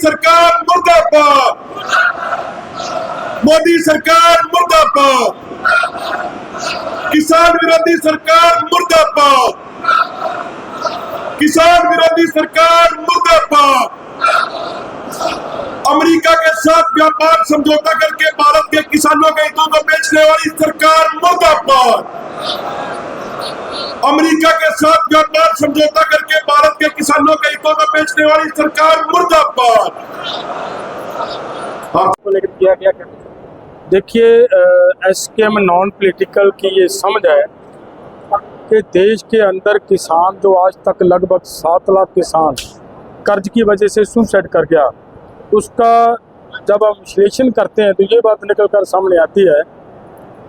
सरकार मुर्दाबाद, मोदी सरकार मुर्दाबाद, किसान विरोधी सरकार मुर्दाबाद, किसान विरोधी सरकार मुर्दाबाद। अमेरिका के साथ व्यापार समझौता करके भारत के किसानों के हितों को बेचने वाली सरकार मुर्दाबाद। अमेरिका के साथ व्यापार समझौता करके भारत के किसानों के हितों को बेचने वाली सरकार मुर्दाबाद। आपको लेकर किया गया क्या? देखिए, एसकेएम नॉन पॉलिटिकल की ये समझ है कि देश के अंदर किसान जो आज तक लगभग 7 लाख किसान कर्ज की वजह से सुसाइड कर गया, उसका जब हम विश्लेषण करते हैं तो ये बात निकल कर सामने आती है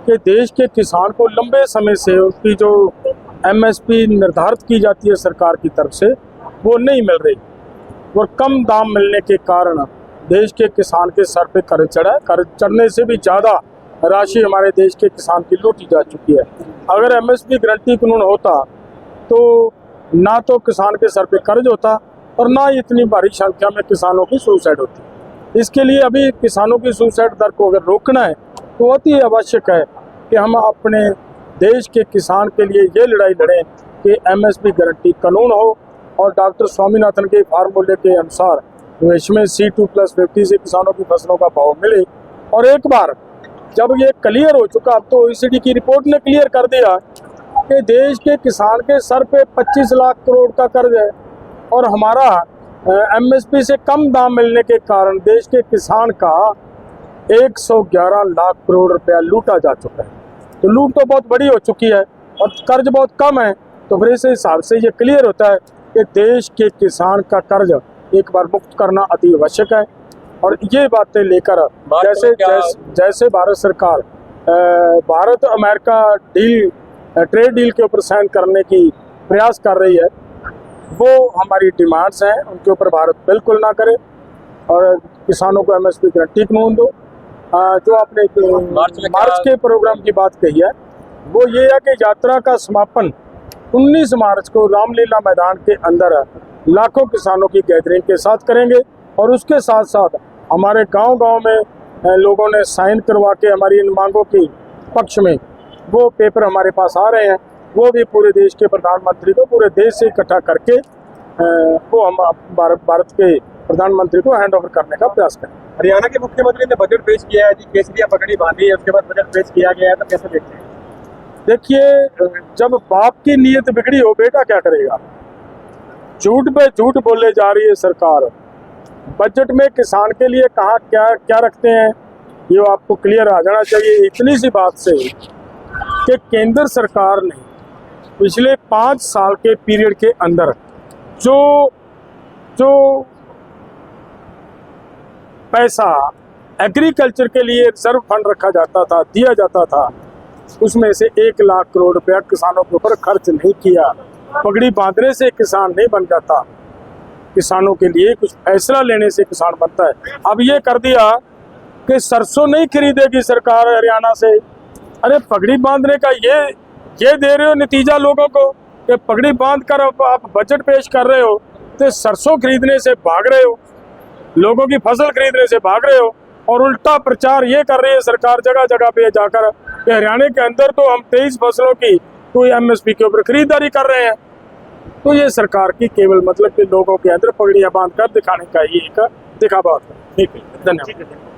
कि देश के किसान को लंबे समय से उसकी जो एमएसपी निर्धारित की जाती है सरकार की तरफ से वो नहीं मिल रही, और कम दाम मिलने के कारण देश के किसान के सर पे कर्ज चढ़ा है। कर्ज चढ़ने से भी ज़्यादा राशि हमारे देश के किसान की लूटी जा चुकी है। अगर एमएसपी गारंटी कानून होता तो ना तो किसान के सर पे कर्ज होता और ना इतनी भारी संख्या में किसानों की सुसाइड होती। इसके लिए अभी किसानों की सुसाइड दर को अगर रोकना है तो बहुत ही आवश्यक है कि हम अपने देश के किसान के लिए ये लड़ाई लड़ें कि एमएसपी गारंटी कानून हो और डॉक्टर स्वामीनाथन के फार्मूले के अनुसार इसमें C2+50 से किसानों की फसलों का भाव मिले। और एक बार जब ये क्लियर हो चुका, अब तो OECD की रिपोर्ट ने क्लियर कर दिया कि देश के किसान के सर पे 25 लाख करोड़ का कर्ज है और हमारा एमएसपी से कम दाम मिलने के कारण देश के किसान का 111 लाख करोड़ रुपया लूटा जा चुका है। तो लूट तो बहुत बड़ी हो चुकी है और कर्ज बहुत कम है। तो फिर इस हिसाब से ये क्लियर होता है कि देश के किसान का कर्ज एक बार मुक्त करना अति आवश्यक है। और ये बातें लेकर जैसे भारत सरकार भारत अमेरिका ट्रेड डील के ऊपर साइन करने की प्रयास कर रही है, वो हमारी डिमांड्स हैं, उनके ऊपर भारत बिल्कुल ना करे और किसानों को एमएसपी गारंटी कानून दो। जो आपने मार्च के प्रोग्राम की बात कही है वो ये है कि यात्रा का समापन 19 मार्च को रामलीला मैदान के अंदर लाखों किसानों की गैदरिंग के साथ करेंगे और उसके साथ साथ हमारे गांव-गांव में लोगों ने साइन करवा के हमारी इन मांगों के पक्ष में वो पेपर हमारे पास आ रहे हैं, वो भी पूरे देश के प्रधानमंत्री को पूरे देश से इकट्ठा करके वो हम भारत के प्रधानमंत्री को हैंड ओवर करने का प्रयास करें। हरियाणा के मुख्यमंत्री ने बजट पेश किया है जी, केसरिया पगड़ी बांधी है, उसके बाद बजट पेश किया गया है, तो कैसे देखते हैं? देखिए, जब बाप की नीयत बिगड़ी हो बेटा क्या करेगा। झूठ पे झूठ बोले जा रही है सरकार। बजट में किसान के लिए कहाँ क्या क्या रखते हैं ये आपको क्लियर आ जाना चाहिए। इतनी सी बात से कि केंद्र सरकार ने पिछले 5 साल के पीरियड के अंदर जो पैसा एग्रीकल्चर के लिए रिजर्व फंड रखा जाता था, दिया जाता था, उसमें से 1 लाख करोड़ रुपया किसानों के ऊपर खर्च नहीं किया। पगड़ी बांधने से किसान नहीं बन जाता, किसानों के लिए कुछ फैसला लेने से किसान बनता है। अब ये कर दिया कि सरसों नहीं खरीदेगी सरकार हरियाणा से। अरे पगड़ी बांधने का ये दे रहे हो नतीजा लोगों को कि पगड़ी बांध कर आप बजट पेश कर रहे हो तो सरसों खरीदने से भाग रहे हो, लोगों की फसल खरीदने से भाग रहे हो। और उल्टा प्रचार ये कर रही है सरकार जगह जगह पे जाकर कि हरियाणा के अंदर तो हम 23 फसलों की कोई एमएसपी के ऊपर खरीदारी कर रहे हैं। तो ये सरकार की केवल मतलब कि लोगों के अंदर पगड़ियां बांध कर दिखाने का ये एक दिखावा होता है। ठीक है, धन्यवाद।